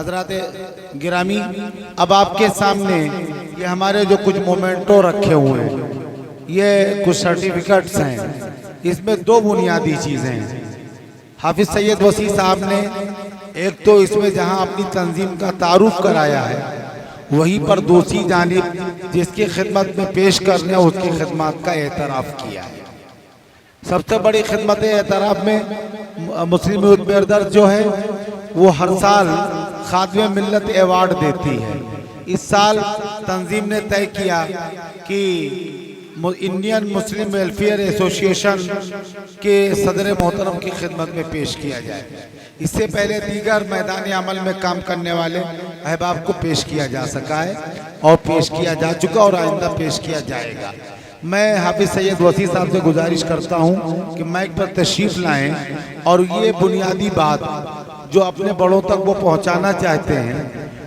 हजरात गिरामी, अब आपके सामने ये हमारे जो कुछ मोमेंटो रखे हुए हैं, ये कुछ सर्टिफिकेट्स हैं। इसमें दो बुनियादी चीज़ें हैं। हाफिज सैयद वसी साहब ने एक तो इसमें जहां अपनी तंजीम का तारुफ कराया है, वहीं पर दूसरी जानिब जिसकी खिदमत में पेश करने उसकी खिदमत का एतराफ़ किया है। सबसे बड़ी खिदमत एतराफ़ में मुस्लिम यूथ बेरदर्द जो है वो हर साल खादिम मिल्लत अवार्ड देती है। इस साल तंजीम ने तय किया कि इंडियन मुस्लिम वेलफेयर एसोसिएशन के सदर मोहतरम की खिदमत में पेश किया जाए। इससे पहले दीगर मैदान अमल में काम करने वाले अहबाब को पेश किया जा सका है और पेश किया जा चुका और आइंदा पेश किया जाएगा। मैं हाफिज सैयद वसी साहब से गुजारिश करता हूँ कि माइक पर तशरीफ लाएं और ये बुनियादी बात जो अपने बड़ों तक वो पहुँचाना चाहते हैं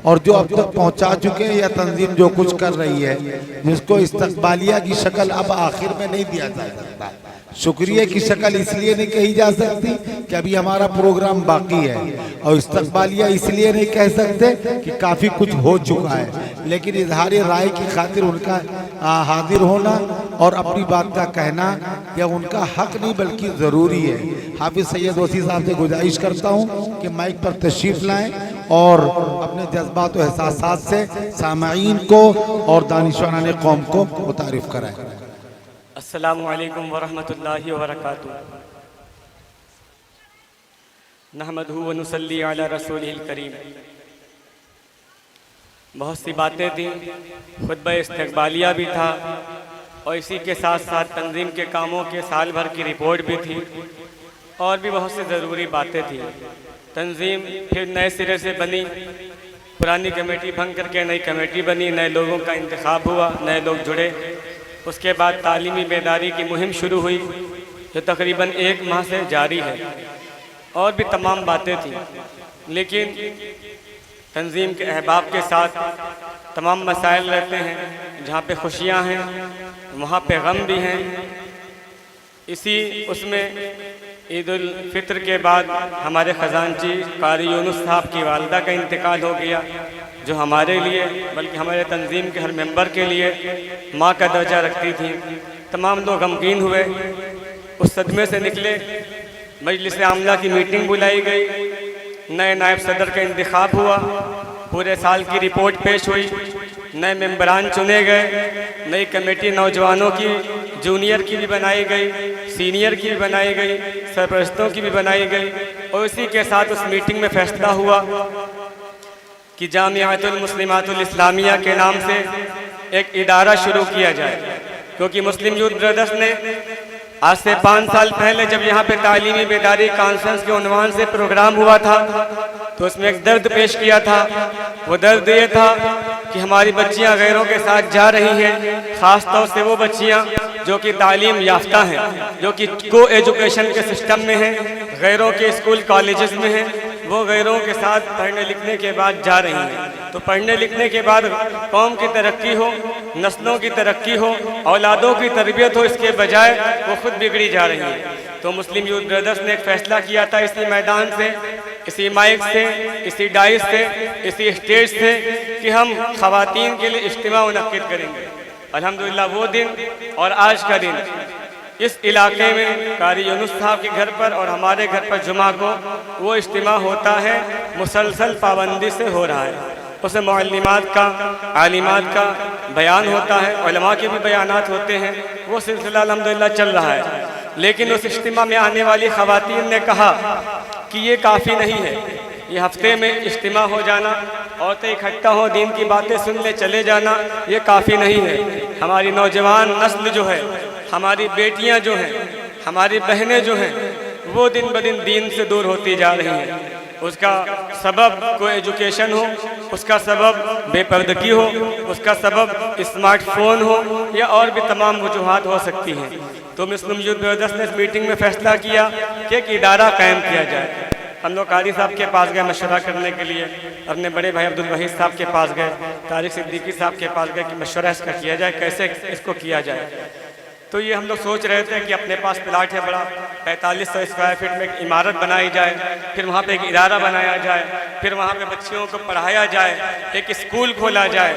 और जो अब तक पहुँचा चुके हैं या तंजीम जो कुछ कर रही है, जिसको इस्तकबालिया की शक्ल अब आखिर में नहीं दिया जा सकता। शुक्रिया की शक्ल इसलिए नहीं कही जा सकती कि अभी हमारा प्रोग्राम बाकी है, और इस्तकबालिया इसलिए नहीं कह सकते कि काफ़ी कुछ हो चुका है। लेकिन इजहार राय की खातिर उनका हाजिर होना और अपनी बात का कहना यह उनका हक नहीं बल्कि ज़रूरी है। हाफिज सैयद वसी साहब से गुजारिश करता हूँ कि माइक पर तशरीफ़ लाएँ और अपने जज्बात और एहसासात से सामाईन को और दानिशवानाने कौम को मुतारिफ कराएँ। अस्सलामु अलैकुम वरहमतुल्लाहि वबरकातुहू। नहमदहू व नुसल्ली अला रसूलिल करीम। बहुत सी बातें थी, खुतबा इस्तकबालिया भी था और इसी के साथ साथ तंजीम के कामों के साल भर की रिपोर्ट भी थी और भी बहुत सी ज़रूरी बातें थी। तंजीम फिर नए सिरे से बनी, पुरानी कमेटी भंग करके नई कमेटी बनी, नए लोगों का इंतखाब हुआ, नए लोग जुड़े। उसके बाद तालीमी बेदारी की मुहिम शुरू हुई जो तकरीबन 1 माह से जारी है और भी तमाम बातें थी। लेकिन तंजीम के अहबाब के साथ तमाम मसाइल रहते हैं। जहाँ पे खुशियाँ हैं वहाँ पे गम भी हैं। इसी उसमें ईद उल फित्र के बाद हमारे ख़जानची कारी यूनुस साहब की वालदा का इंतकाल हो गया, जो हमारे लिए बल्कि हमारे तंजीम के हर मेंबर के लिए माँ का दर्जा रखती थी। तमाम लोग गमगीन हुए, उस सदमे से निकले। मजलिस आमला की मीटिंग बुलाई गई, नए नायब सदर का इंतखाब हुआ, पूरे साल की रिपोर्ट पेश हुई, नए मेंबरान चुने गए, नई कमेटी नौजवानों की, जूनियर की भी बनाई गई, सीनियर की भी बनाई गई, सरपरस्तों की भी बनाई गई। और इसी के साथ उस मीटिंग में फैसला हुआ कि जामियातुल मुस्लिमातुल इस्लामिया के नाम से एक इदारा शुरू किया जाए। क्योंकि मुस्लिम यूथ ब्रदर्स ने आज से 5 साल पहले जब यहाँ पे तालीमी बेदारी कॉन्फ्रेंस के उन्वान से प्रोग्राम हुआ था तो उसमें एक दर्द पेश किया था। वो दर्द ये था कि हमारी बच्चियाँ गैरों के साथ जा रही हैं, ख़ास तौर से वो बच्चियाँ जो कि तालीम याफ्ता हैं, जो कि को एजुकेशन के सिस्टम में हैं, गैरों के स्कूल कॉलेजेस में हैं, वो गैरों के साथ पढ़ने लिखने के बाद जा रही हैं। तो पढ़ने लिखने के बाद कौम की तरक्की हो, नस्लों की तरक्की हो, औलादों की तरबियत हो, इसके बजाय वो खुद बिगड़ी जा रही हैं। तो मुस्लिम यूथ ब्रदर्स ने एक फ़ैसला किया था इसी मैदान से, इसी माइक से, इसी डाइस से, इसी स्टेज से कि हम ख़वातीन के लिए इज्तिमा मुनक्किद करेंगे। अल्हम्दुलिल्लाह वो दिन और आज का दिन इस इलाके में कारी यूनुस साहब के घर पर और हमारे घर पर जुमा को वो इज्तिमा होता है, मुसलसल पाबंदी से हो रहा है। उसमें मुअल्लिमात का, आलिमात का बयान होता है, उलमा के भी बयानात होते हैं, वो सिलसिला अल्हम्दुलिल्लाह चल रहा है। लेकिन उस इज्तिमा में आने वाली ख़वातीन ने कहा कि ये काफ़ी नहीं है, ये हफ्ते में इज्तिमा हो जाना, औरतें इकट्ठा हो, दीन की बातें सुन ले चले जाना, ये काफ़ी नहीं है। हमारी नौजवान नस्ल जो है, हमारी बेटियां जो हैं, हमारी बहनें जो हैं, वो दिन ब दिन दीन से दूर होती जा रही हैं। उसका सबब कोई एजुकेशन हो, उसका सबब बेपर्दगी हो, उसका सबब स्मार्टफोन हो या और भी तमाम वजूहात हो सकती हैं। तो मुस्लिम यूथ ब्रदर्स ने इस मीटिंग में फ़ैसला किया कि एक इदारा कायम किया जाए। हम लोग कारी साहब के पास गए मशवरा करने के लिए, अपने बड़े भाई अब्दुल वहीद साहब के पास गए, तारिक सिद्दीकी साहब के पास गए कि मशवरा इसका किया जाए, कैसे इसको किया जाए। तो ये हम लोग सोच रहे थे कि अपने पास प्लाट है बड़ा, 4500 स्क्वायर फीट में एक इमारत बनाई जाए, फिर वहाँ पे एक इदारा बनाया जाए, फिर वहाँ पे बच्चियों को पढ़ाया जाए, एक स्कूल खोला जाए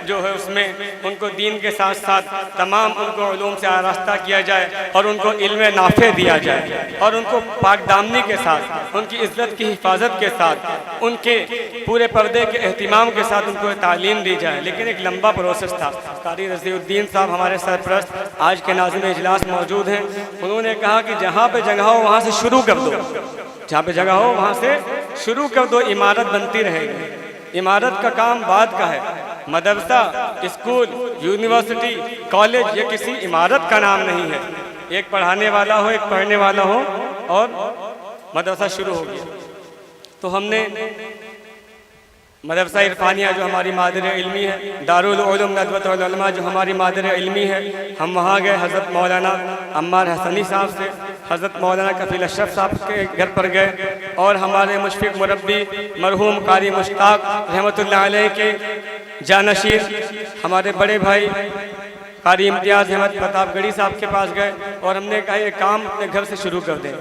जो है उसमें उनको दीन के साथ साथ तमाम उनको उलूम से आरास्ता किया जाए और उनको इल्म नाफे दिया जाए और उनको पाकदामनी के साथ, उनकी इज़्ज़त की हिफाजत के साथ, उनके पूरे पर्दे के एहतिमाम के साथ उनको तालीम दी जाए। लेकिन एक लंबा प्रोसेस था। कारी रज़ीउद्दीन साहब हमारे सरपरस्त आज के नाज़िम इजलास मौजूद हैं। उन्होंने कहा कि जहाँ पे जगह हो वहाँ से शुरू कर दो, जहाँ पे जगह हो वहाँ से शुरू कर दो, इमारत बनती रहेगी। इमारत का काम बाद का है। मदरसा, स्कूल, यूनिवर्सिटी, कॉलेज ये किसी इमारत का नाम नहीं है। एक पढ़ाने वाला हो, एक पढ़ने वाला हो और मदरसा शुरू हो गया। तो हमने मदरसा इरफानिया जो हमारी मादर इल्मी है, दारुल उलूम नदवतुल उलमा जो हमारी मादर इल्मी है, हम वहाँ गए हज़रत मौलाना अम्मार हसनी साहब से, हज़रत मौलाना कफील अशरफ साहब के घर पर गए और हमारे मुशफ़िक़ मुरब्बी मरहूम कारी मुश्ताक रहमतुल्लाह अलैह के जानशीर हमारे बड़े भाई कारी इम्तियाज़ अहमद प्रतापगढ़ी साहब के पास गए और हमने कहा ये काम अपने घर से शुरू कर दें।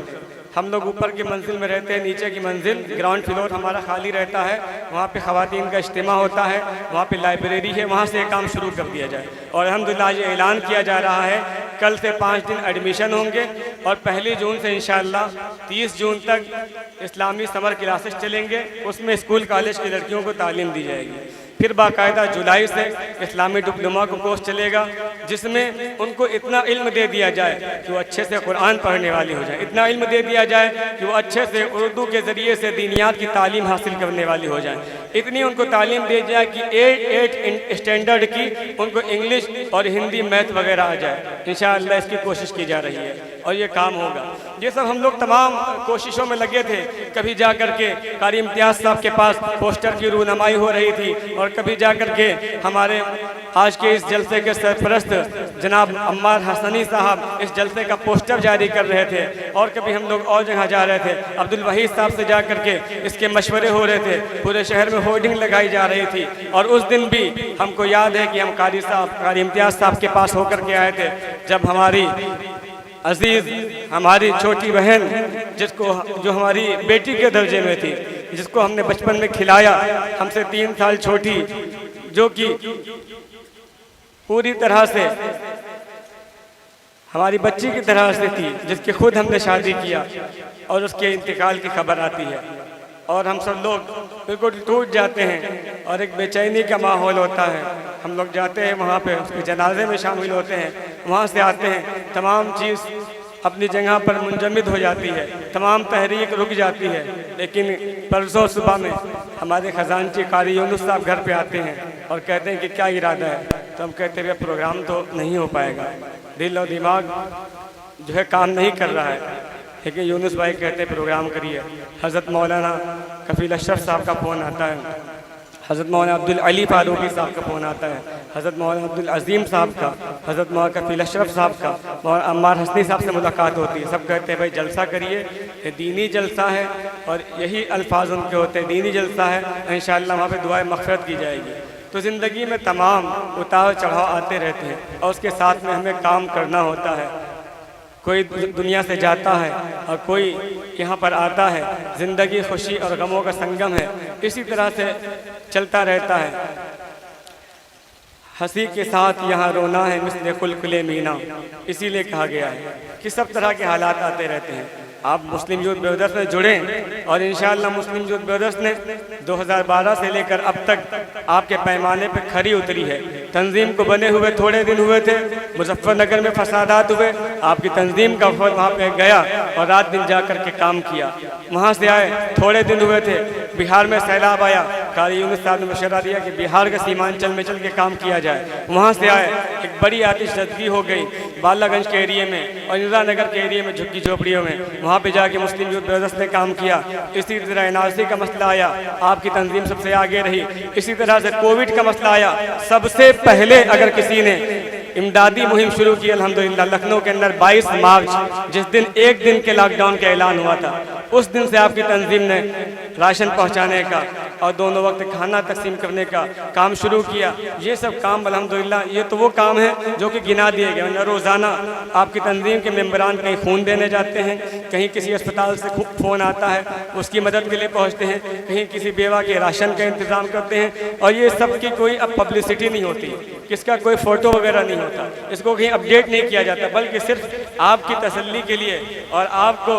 हम लोग ऊपर की मंजिल में रहते हैं, नीचे की मंजिल ग्राउंड फ्लोर हमारा खाली रहता है, वहाँ पे ख़वातीन का इज्तिमा होता है, वहाँ पे लाइब्रेरी है, वहाँ से ये काम शुरू कर दिया जाए। और अल्हम्दुलिल्लाह ये ऐलान किया जा रहा है कल से 5 दिन एडमिशन होंगे और 1 जून से इंशाअल्लाह 30 जून तक इस्लामी समर क्लासेस चलेंगे। उसमें स्कूल कॉलेज की लड़कियों को तालीम दी जाएगी। फिर बाकायदा जुलाई से इस्लामी डिप्लोमा का कोर्स चलेगा जिसमें उनको इतना इल्म दे दिया जाए कि वो अच्छे से कुरान पढ़ने वाली हो जाए, इतना इल्म दे दिया जाए कि वो अच्छे से उर्दू के ज़रिए से दीनियात की तालीम हासिल करने वाली हो जाए, इतनी उनको तालीम दी जाए कि 8 स्टैंडर्ड की उनको इंग्लिश और हिंदी मैथ वगैरह आ जाए। इंशाअल्लाह इसकी कोशिश की जा रही है और ये काम होगा। ये सब हम लोग तमाम कोशिशों में लगे थे। कभी जा कर के कारी इम्तियाज़ साहब के पास पोस्टर की रूनमाई हो रही थी और कभी जा कर के हमारे आज के इस जलसे के सरपरस्त जनाब अम्मार हसनी साहब इस जलसे का पोस्टर जारी कर रहे थे और कभी हम लोग और जगह जा रहे थे। अब्दुल वहीद साहब से जा कर के इसके मशवरे हो रहे थे, पूरे शहर में होर्डिंग लगाई जा रही थी। और उस दिन भी हमको याद है कि हम कारी इम्तियाज़ साहब के पास होकर के आए थे जब हमारी अजीज़ हमारी छोटी बहन जो हमारी बेटी के दर्जे में थी, जिसको हमने बचपन में खिलाया, हमसे 3 साल छोटी, जो कि पूरी तरह से हमारी बच्ची की तरह से थी, जिसकी खुद हमने शादी किया और उसके इंतकाल की खबर आती है और हम सब लोग बिल्कुल टूट जाते हैं और एक बेचैनी का माहौल होता है। हम लोग जाते हैं वहाँ पे, उसके जनाजे में शामिल होते हैं, वहाँ से आते हैं, तमाम चीज़ अपनी जगह पर मुंजमद हो जाती है, तमाम तहरीक रुक जाती है। लेकिन परसों सुबह में हमारे ख़जानची कारी यूनुस साहब घर पे आते हैं और कहते हैं कि क्या इरादा है। तो हम कहते हैं प्रोग्राम तो नहीं हो पाएगा, दिल और दिमाग जो है काम नहीं कर रहा है। लेकिन यूनुस भाई कहते हैं प्रोग्राम करिए। हज़रत मौलाना कफील अशरफ साहब का फ़ोन आता है, हज़रत मौलाना अब्दुल अली फारूकी साहब का फ़ोन आता है, हज़रत मौलाना अब्दुल अज़ीम साहब का, हज़रत मौलाना कफील अशरफ साहब का, मौलाना अम्मार हसनी साहब से मुलाकात होती है। सब कहते हैं भाई जलसा करिए, ये दीनी जलसा है और यही अल्फाज उनके होते हैं, दीनी जलसा है, इंशाअल्लाह वहाँ पर दुआए मग़फ़िरत की जाएगी। तो ज़िंदगी में तमाम उतार चढ़ाव आते रहते हैं और उसके साथ में हमें काम करना होता है। कोई दुनिया से जाता है और कोई यहाँ पर आता है। ज़िंदगी खुशी और गमों का संगम है, इसी तरह से चलता रहता है। हंसी के साथ यहाँ रोना है मिस्ल कुलकुले मीना, इसीलिए कहा गया है कि सब तरह के हालात आते रहते हैं। आप मुस्लिम यूथ ब्रदर्स में जुड़ें और इंशाअल्लाह मुस्लिम यूथ ब्रदर्स ने 2012 से लेकर अब तक आपके पैमाने पर खरी उतरी है। तंजीम को बने हुए थोड़े दिन हुए थे, मुजफ्फरनगर में फसादात हुए, आपकी तंजीम का वफद वहाँ पे गया और रात दिन जा कर के काम किया। वहाँ से आए, थोड़े दिन हुए थे, बिहार में सैलाब आया, कारी यूनुस साहब ने मशवरा दिया कि बिहार के सीमांचल में चल के काम किया जाए। वहाँ से आए, एक बड़ी आतिशज़दी हो गई बालागंज के एरिए में और इंदिरा नगर के एरिए में, झुग्गी झोपड़ियों में, वहाँ पे जाके मुस्लिम यूथ ब्रदर्स ने काम किया। इसी तरह एनआरसी का मसला आया, आपकी तंजीम सबसे आगे रही। इसी तरह से कोविड का मसला आया, सबसे पहले अगर किसी ने इमदादी मुहिम शुरू की अल्हम्दुलिल्लाह। लखनऊ के अंदर 22 मार्च जिस दिन एक दिन के लॉकडाउन का ऐलान हुआ था, उस दिन से आपकी तंजीम ने राशन पहुंचाने का और दोनों वक्त खाना तकसीम करने का काम शुरू किया। ये सब काम अल्हम्दुलिल्लाह ये तो वो काम है जो कि गिना दिए गए, वरना रोज़ाना आपकी तंजीम के मेम्बरान कहीं खून देने जाते हैं, कहीं किसी अस्पताल से फ़ोन आता है उसकी मदद के लिए पहुँचते हैं, कहीं किसी बेवा के राशन का इंतज़ाम करते हैं, और ये सब की कोई अब पब्लिसिटी नहीं होती, किसका कोई फ़ोटो वगैरह नहीं होता, इसको कहीं अपडेट नहीं किया जाता, बल्कि सिर्फ आपकी तसल्ली के लिए और आपको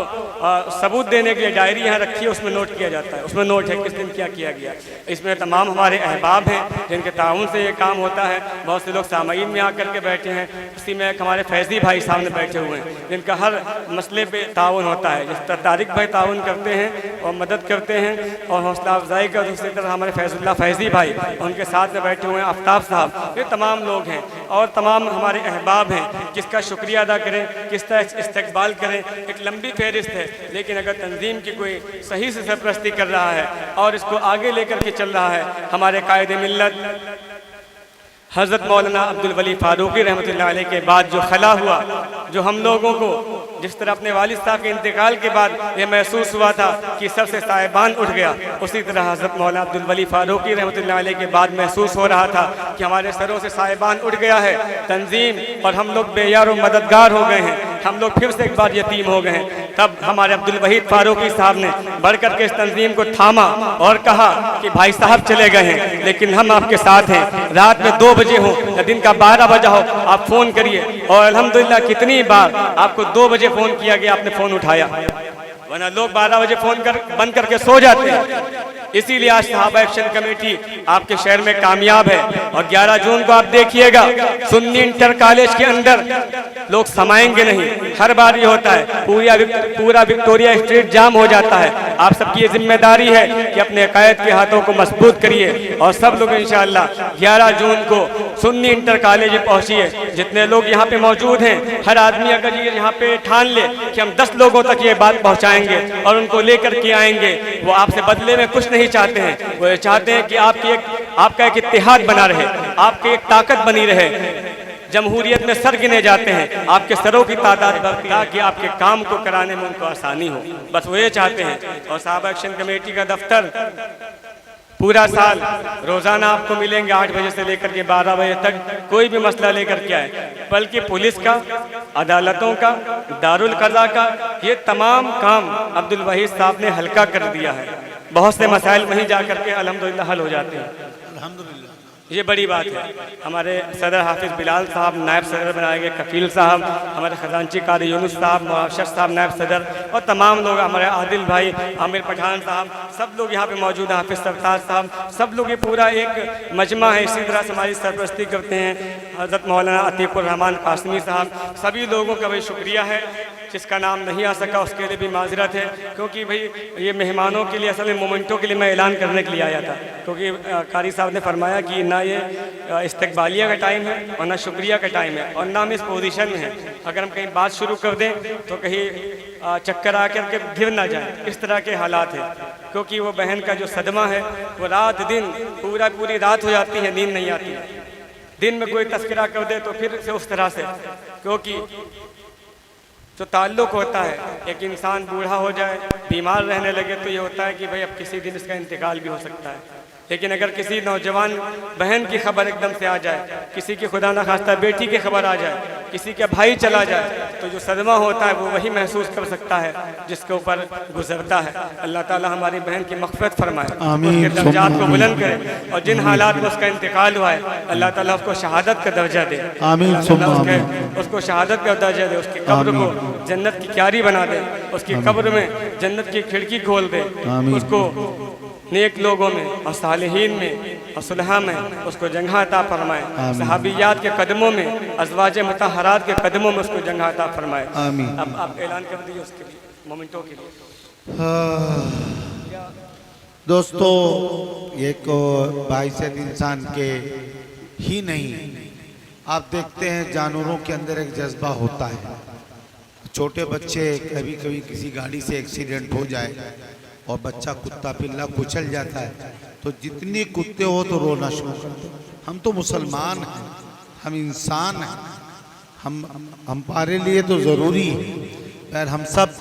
सबूत देने के लिए डायरी यहाँ रखी है, उसमें नोट किया जाता है, उसमें नोट है किस दिन क्या किया गया। इसमें तमाम हमारे अहबाब हैं जिनके ताउन से ये काम होता है। बहुत से लोग सामईन में आकर के बैठे हैं, इसी में एक हमारे फैज़ी भाई सामने बैठे हुए हैं जिनका हर मसले पे ताउन होता है। जिस तारिक भाई ताउन करते हैं और मदद करते हैं और हौसला अफजाई का, दूसरी तरफ हमारे फैज़ुल्लाह फैज़ी भाई उनके साथ में बैठे हुए हैं आफ्ताब साहब, ये तमाम लोग हैं और तमाम हमारे अहबाब हैं जिसका शुक्रिया अदा करें, किस तरह इस्तकबाल करें। एक लंबी फहरिस्त है, लेकिन अगर तंजीम की कोई सही से सरपरस्ती कर रहा है और इसको आगे लेकर के चल रहा है, हमारे कायदे मिल्लत हज़रत मौलाना अब्दुल वली फ़ारूक़ी रहमतुल्लाह अलैह के बाद जो खला हुआ, जो हम लोगों को जिस तरह अपने वालिद साहब के इंतकाल के बाद ये महसूस हुआ था कि सर से साहिबान उठ गया, उसी तरह हज़रत मौलाना अब्दुल वली फ़ारूक़ी रहमतुल्लाह अलैह के बाद महसूस हो रहा था कि हमारे सरों से साहिबान उठ गया है तंजीम, और हम लोग बेयार और मददगार हो गए हैं, हम लोग फिर से एक बार यतीम हो गए हैं। तब हमारे अब्दुल वहीद फ़ारूक़ी साहब ने बढ़ कर के इस तंजीम को थामा और कहा कि भाई साहब चले गए हैं लेकिन हम आपके साथ हैं, रात में 2 बजे हो या दिन का 12 बजा हो आप फ़ोन करिए। और अल्हम्दुलिल्लाह कितनी बार आपको 2 बजे फ़ोन किया गया, आपने फ़ोन उठाया, वरना लोग 12 बजे फ़ोन बंद करके सो जाते हैं। इसीलिए आज सहाबा एक्शन कमेटी आपके शहर में कामयाब है। और 11 जून को आप देखिएगा सुन्नी इंटर कॉलेज के अंदर लोग समाएंगे नहीं, हर बार ये होता है, पूरा विक्टोरिया स्ट्रीट जाम हो जाता है। आप सबकी ये जिम्मेदारी है कि अपने अकायद के हाथों को मजबूत करिए और सब लोग इंशाअल्लाह 11 जून को सुन्नी इंटर कॉलेज में पहुँचिए। जितने लोग यहाँ पे मौजूद हैं, हर आदमी अगर ये यहाँ पे ठान ले कि हम 10 लोगों तक ये बात पहुँचाएंगे और उनको लेकर के आएंगे, वो आपसे बदले में कुछ नहीं चाहते हैं, वो चाहते हैं कि आपका एक इत्तेहाद बना रहे, आपकी एक ताकत बनी रहे। जमहूरियत में सर गिने जाते हैं, आपके सरों की तादाद बढ़ती है ताकि आपके काम को कराने में उनको आसानी हो, बस वो ये चाहते हैं। और सहाबा एक्शन कमेटी का दफ्तर पूरा साल रोज़ाना आपको मिलेंगे 8 बजे से लेकर के 12 बजे तक, कोई भी मसला लेकर के आए, बल्कि पुलिस का, अदालतों का, दारुल कज़ा का, ये तमाम काम अब्दुल वहीद साहब ने हल्का कर दिया है। बहुत से मसाइल वहीं जा कर के अल्हम्दुलिल्लाह हल हो जाते हैं, अल्हम्दुलिल्लाह, ये बड़ी बात है। हमारे सदर हाफिज़ बिलाल साहब नायब सदर बनाए गए, कफ़ील साहब, हमारे ख़जानची कारी यूनुस साहब, मुआशर साहब नायब सदर, और तमाम लोग, हमारे आदिल भाई, आमिर पठान साहब, सब लोग यहाँ पे मौजूद हैं, हाफिज़ सरताज साहब, सब लोग ये पूरा एक मजमा है। इसी तरह से हमारी सरपरस्ती करते हैं हज़रत मौलाना अतीकुर रहमान कासमी साहब। सभी लोगों का भाई शुक्रिया है, जिसका नाम नहीं आ सका उसके लिए भी माजरत है, क्योंकि भाई ये मेहमानों के लिए, असल में मोमेंटों के लिए मैं ऐलान करने के लिए आया था, क्योंकि कारी साहब ने फरमाया कि ना ये इस्तकबालिया का टाइम है और ना शुक्रिया का टाइम है और ना हम इस पोजीशन में हैं, अगर हम कहीं बात शुरू कर दें तो कहीं चक्कर आकर के गिर ना जाए, इस तरह के हालात हैं। क्योंकि वो बहन का जो सदमा है वो रात दिन पूरी रात हो जाती है, नींद नहीं आती, दिन में कोई तस्करा कर दे तो फिर से उस तरह से, क्योंकि जो ताल्लुक़ होता है, एक इंसान बूढ़ा हो जाए, बीमार रहने लगे तो ये होता है कि भाई अब किसी दिन इसका इंतकाल भी हो सकता है। लेकिन अगर किसी नौजवान बहन की खबर एकदम से आ जाए, किसी की खुदा न खास्ता बेटी की खबर आ जाए, किसी का भाई चला जाए, तो जो सदमा होता है वो वही महसूस कर सकता है जिसके ऊपर गुजरता है। अल्लाह ताला हमारी बहन की मग़फ़िरत फरमाए, उसके दर्जात को बुलंद करे, और जिन हालात में उसका इंतकाल हुआ है अल्लाह ताला उसको शहादत का दर्जा दे, उसको शहादत का दर्जा दे, उसकी कब्र को जन्नत की क्यारी बना दे, उसकी कब्र में जन्नत की खिड़की खोल दे, उसको नेक लोगों में और सालिहीन में और सुलहा में उसको जगह अता फरमाए, सहाबियात के कदमों में, अज़वाज मुतहरात के कदमों में उसको जगह अता फरमाए। अब आप ऐलान कर दीजिए उसके लिए, मोमेंटों के लिए। दोस्तों, एक बाइज़त इंसान के ही नहीं, आप देखते हैं जानवरों के अंदर एक जज्बा होता है। छोटे बच्चे कभी कभी किसी गाड़ी से एक्सीडेंट हो जाए और बच्चा कुत्ता पिल्ला कुचल जाता है तो जितने कुत्ते हो तो रोना शुरू करते। हम तो मुसलमान हैं, हम इंसान हैं, हम हमारे लिए तो ज़रूरी है, पर हम सब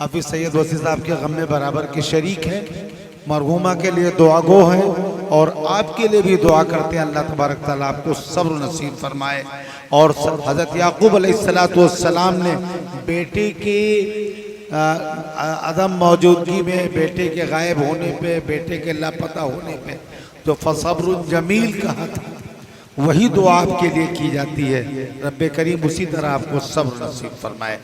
हाफिज़ सैयद वसी साहब के गम में बराबर के शरीक हैं, मरहूमा के लिए दुआ गो हैं और आपके लिए भी दुआ करते हैं। अल्लाह तबारक ताला आपको सब्र नसीब फरमाए। और हज़रत याकूब अलैहिस्सलाम ने बेटे की अदम मौजूदगी में, बेटे के गायब होने पे, बेटे के लापता होने पे जो फसब्रुन जमील कहा था, वही दुआ आपके लिए की जाती है। रब्बे करीम उसी तरह आपको सब्र नसीब फरमाए।